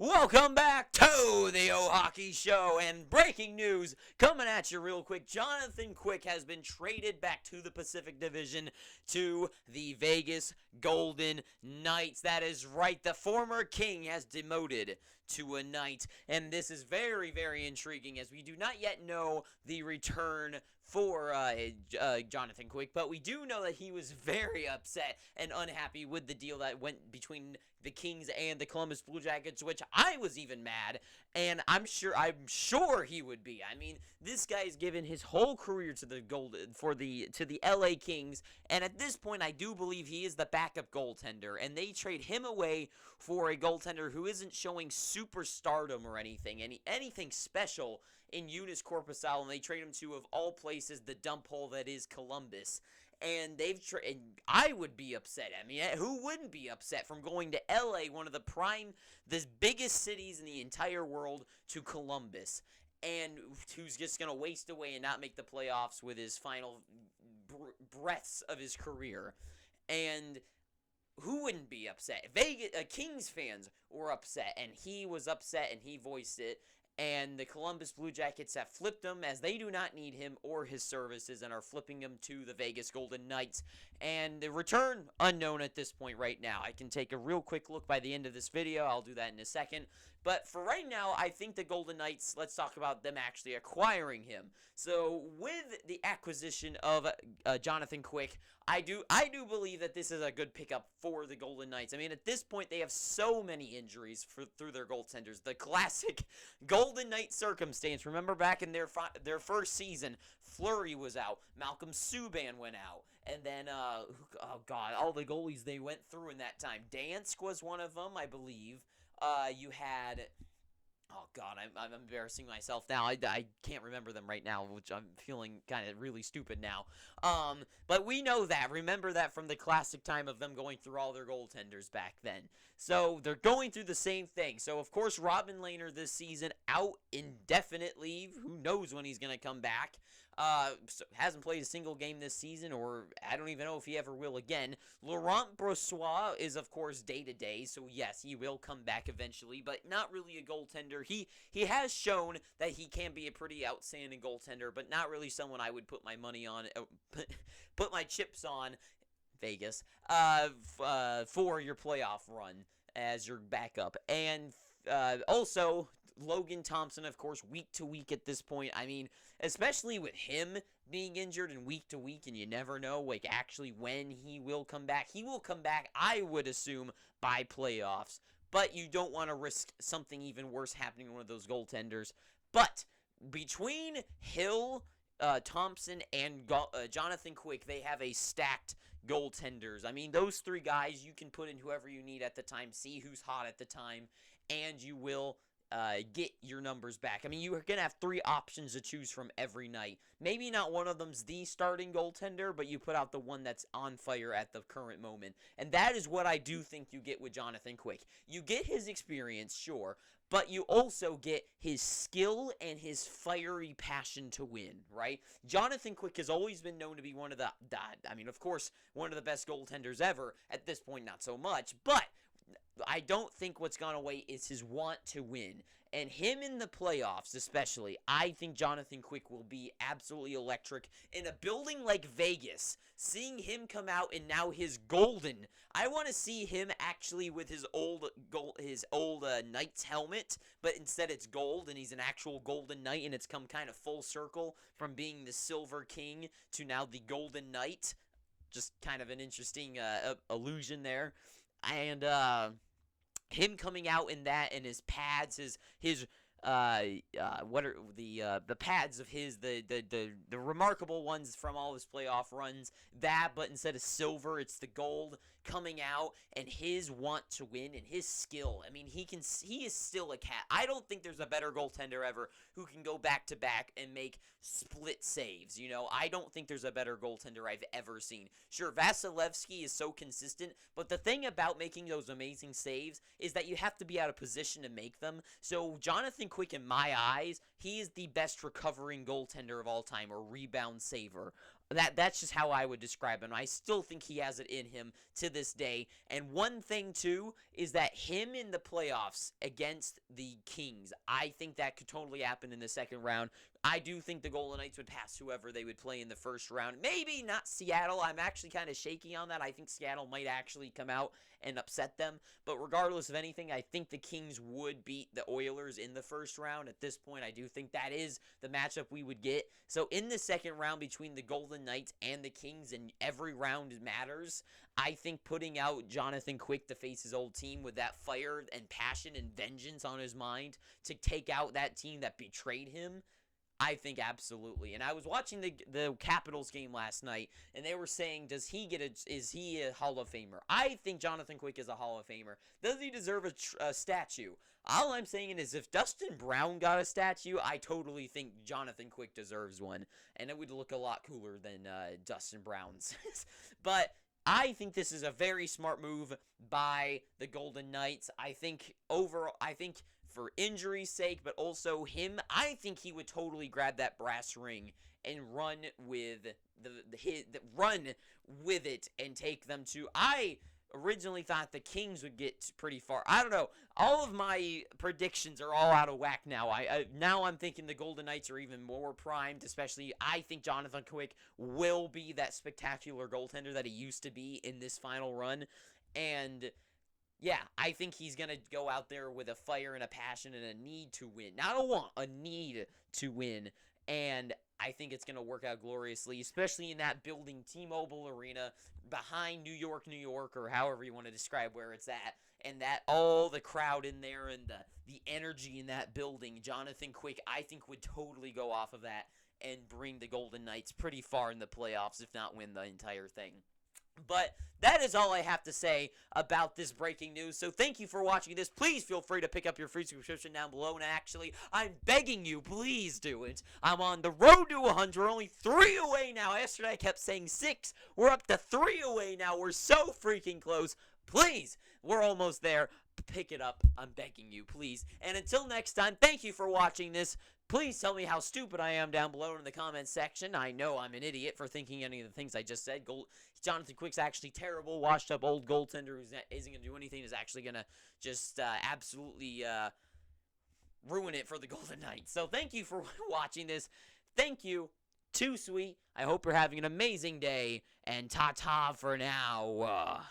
Welcome back to the O Hockey Show, and breaking news coming at you real quick. Jonathan Quick has been traded back to the Pacific Division to the Vegas Golden Knights. That is right, the former King has demoted to a Knight, and this is very, very intriguing as we do not yet know the return for Jonathan Quick, but we do know that he was very upset and unhappy with the deal that went between the Kings and the Columbus Blue Jackets, which I was even mad, and I'm sure he would be. I mean, this guy's given his whole career to the to the LA Kings, and at this point, I do believe he is the backup goaltender, and they trade him away for a goaltender who isn't showing superstardom or anything special in Eunice Corpusal, and they trade him to, of all places, the dump hole that is Columbus. And and I would be upset. I mean, who wouldn't be upset from going to LA, one of the biggest cities in the entire world, to Columbus, and who's just going to waste away and not make the playoffs with his final breaths of his career. And who wouldn't be upset? Kings fans were upset, and he was upset, and he voiced it. And the Columbus Blue Jackets have flipped him as they do not need him or his services and are flipping him to the Vegas Golden Knights. And the return, unknown at this point right now. I can take a real quick look by the end of this video. I'll do that in a second. But for right now, I think the Golden Knights, let's talk about them actually acquiring him. So with the acquisition of Jonathan Quick, I do believe that this is a good pickup for the Golden Knights. I mean, at this point, they have so many injuries through their goaltenders. The classic Golden Knight circumstance. Remember back in their first season, Fleury was out. Malcolm Subban went out. And then, oh God, all the goalies they went through in that time. Dansk was one of them, I believe. You had... Oh, God, I'm embarrassing myself now. I can't remember them right now, which I'm feeling kind of really stupid now. But we know that. Remember that from the classic time of them going through all their goaltenders back then. So they're going through the same thing. So, of course, Robin Lehner this season out indefinitely. Who knows when he's going to come back. Hasn't played a single game this season, or I don't even know if he ever will again. Laurent Brossoit is, of course, day-to-day, so yes, he will come back eventually, but not really a goaltender. He has shown that he can be a pretty outstanding goaltender, but not really someone I would put my money on, put my chips on, Vegas, for your playoff run as your backup. And also, Logan Thompson, of course, week to week at this point. I mean, especially with him being injured and week to week, and you never know, like, actually when he will come back. He will come back, I would assume, by playoffs. But you don't want to risk something even worse happening to one of those goaltenders. But between Hill, Thompson, and Jonathan Quick, they have a stacked goaltenders. I mean, those three guys, you can put in whoever you need at the time, see who's hot at the time, and you will get your numbers back. I mean, you're going to have three options to choose from every night. Maybe not one of them's the starting goaltender, but you put out the one that's on fire at the current moment. And that is what I do think you get with Jonathan Quick. You get his experience, sure, but you also get his skill and his fiery passion to win, right? Jonathan Quick has always been known to be one of of course, one of the best goaltenders ever. At this point, not so much, but I don't think what's gone away is his want to win. And him in the playoffs especially, I think Jonathan Quick will be absolutely electric. In a building like Vegas, seeing him come out and now his golden, I want to see him actually with his old Knight's helmet, but instead it's gold and he's an actual Golden Knight, and it's come kind of full circle from being the Silver King to now the Golden Knight. Just kind of an interesting illusion there. And him coming out in that, and his pads, what are the pads of his, the remarkable ones from all his playoff runs, that, but instead of silver, it's the gold coming out, and his want to win and his skill. I mean, he is still a cat. I don't think there's a better goaltender ever who can go back to back and make split saves. You know, I don't think there's a better goaltender I've ever seen. Sure, Vasilevsky is so consistent, but the thing about making those amazing saves is that you have to be out of position to make them. So Jonathan Quick, in my eyes, he is the best recovering goaltender of all time, or rebound saver. That's just how I would describe him. I still think he has it in him to this day. And one thing too is that him in the playoffs against the Kings, I think that could totally happen in the second round. I do think the Golden Knights would pass whoever they would play in the first round. Maybe not Seattle. I'm actually kind of shaky on that. I think Seattle might actually come out and upset them. But regardless of anything, I think the Kings would beat the Oilers in the first round. At this point, I do think that is the matchup we would get. So in the second round between the Golden Knights and the Kings, and every round matters, I think putting out Jonathan Quick to face his old team with that fire and passion and vengeance on his mind to take out that team that betrayed him, I think absolutely. And I was watching the Capitals game last night, and they were saying, is he a Hall of Famer? I think Jonathan Quick is a Hall of Famer. Does he deserve a statue? All I'm saying is if Dustin Brown got a statue, I totally think Jonathan Quick deserves one. And it would look a lot cooler than Dustin Brown's. But I think this is a very smart move by the Golden Knights. I think for injury's sake, but also him, I think he would totally grab that brass ring and run with it and take them to. I originally thought the Kings would get pretty far. I don't know. All of my predictions are all out of whack now. Now I'm thinking the Golden Knights are even more primed, especially I think Jonathan Quick will be that spectacular goaltender that he used to be in this final run. And yeah, I think he's going to go out there with a fire and a passion and a need to win. Not a want, a need to win. And I think it's going to work out gloriously, especially in that building, T-Mobile Arena, behind New York, or however you want to describe where it's at. And that all the crowd in there and the energy in that building, Jonathan Quick, I think would totally go off of that and bring the Golden Knights pretty far in the playoffs, if not win the entire thing. But that is all I have to say about this breaking news. So thank you for watching this. Please feel free to pick up your free subscription down below. And actually, I'm begging you, please do it. I'm on the road to 100. We're only 3 away now. Yesterday I kept saying 6. We're up to 3 away now. We're so freaking close. Please, we're almost there. Pick it up. I'm begging you, please. And until next time, thank you for watching this. Please tell me how stupid I am down below in the comments section. I know I'm an idiot for thinking any of the things I just said. Jonathan Quick's actually terrible, washed-up old goaltender who isn't going to do anything, is actually going to just absolutely ruin it for the Golden Knights. So thank you for watching this. Thank you. Too sweet. I hope you're having an amazing day, and ta-ta for now.